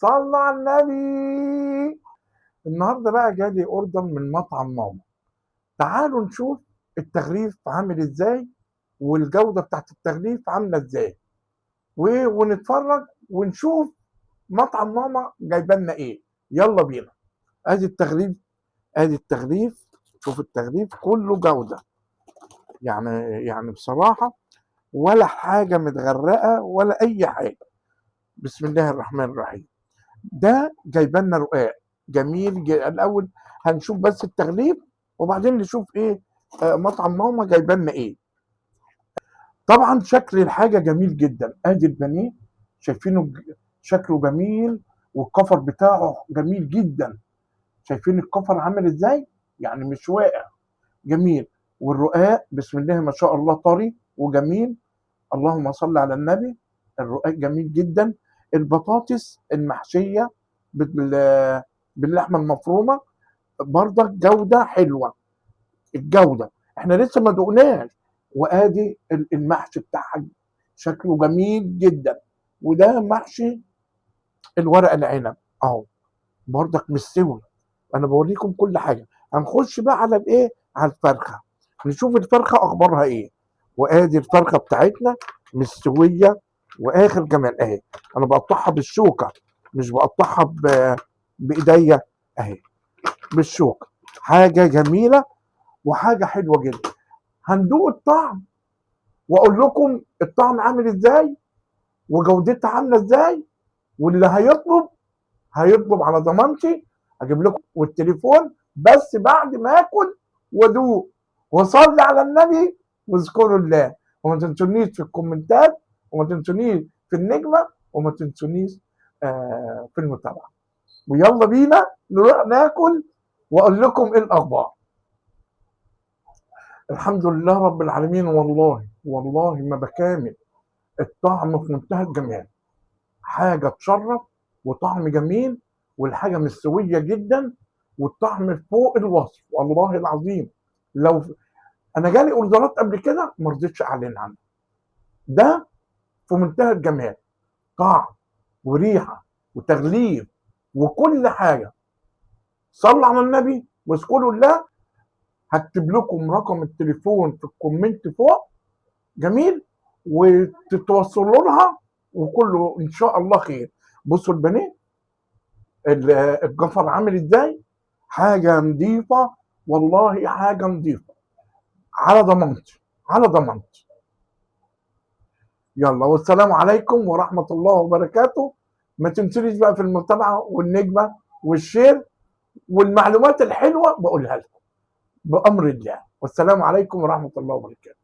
صلوا على النبي. النهارده بقى جالي اوردر من مطعم ماما. تعالوا نشوف التغليف عامل ازاي، والجوده بتاعت التغليف عامله ازاي، ونتفرج ونشوف مطعم ماما جايبه لنا ايه. يلا بينا. ادي التغليف، ادي التغليف. شوف التغليف كله جوده، يعني بصراحه ولا حاجه متغرقه ولا اي حاجه. بسم الله الرحمن الرحيم. ده جايبه لنا رقاق جميل. الاول هنشوف بس التغليف، وبعدين نشوف ايه مطعم ماما جايبه لنا ايه. طبعا شكل الحاجه جميل جدا. ادي البانيه، شايفينه شكله جميل، والكفر بتاعه جميل جدا. شايفين الكفر عامل ازاي؟ يعني مش واقع، جميل. والرقاق بسم الله ما شاء الله طري وجميل. اللهم صل على النبي. الرقاق جميل جدا. البطاطس المحشيه باللحمه المفرومه برضك جوده حلوه. الجوده احنا لسه ما دقناش. وادي المحشي بتاعها شكله جميل جدا. وده محشي الورق العنب اهو، برضك مستوي. انا بوريكم كل حاجه. هنخش بقى على الايه، على الفرخه، نشوف الفرخه اخبارها ايه. وادي الفرخه بتاعتنا مستويه واخر جمال اهي. انا بقطعها بالشوكه، مش بقطعها بايديا اهي، بالشوكه. حاجه جميله وحاجه حلوه جدا. هندوق الطعم واقول لكم الطعم عامل ازاي وجودتها عامله ازاي. واللي هيطلب على ضمانتي. اجيب لكم والتليفون بس بعد ما اكل وادوق وصلي على النبي واذكروا الله. وما تنسونيش في الكومنتات، وما تنسونيش في النجمه، وما تنسونيش في المتابعه. ويلا بينا نروح ناكل واقول لكم ايه الاخبار. الحمد لله رب العالمين. والله ما بكامل. الطعم في منتهى الجمال، حاجه تشرف وطعم جميل، والحاجه مستويه جدا، والطعم فوق الوصف والله العظيم. لو انا جالي اوردرات قبل كده ما رضيتش اعلن عنها. ده في منتهى الجمال، طعم وريحه وتغليف وكل حاجه. صلوا على النبي واذكروا الله. هكتب لكم رقم التليفون في الكومنت فوق، جميل، وتتوصلوا لها وكله ان شاء الله خير. بصوا البانيه الجفر عامل ازاي، حاجه نظيفه، والله حاجه نظيفه، على ضمانتي على ضمانتي. يلا والسلام عليكم ورحمه الله وبركاته. ما تنسونيش بقى في المتابعه والنجمه والشير والمعلومات الحلوه بقولها لكم بامر الله. والسلام عليكم ورحمه الله وبركاته.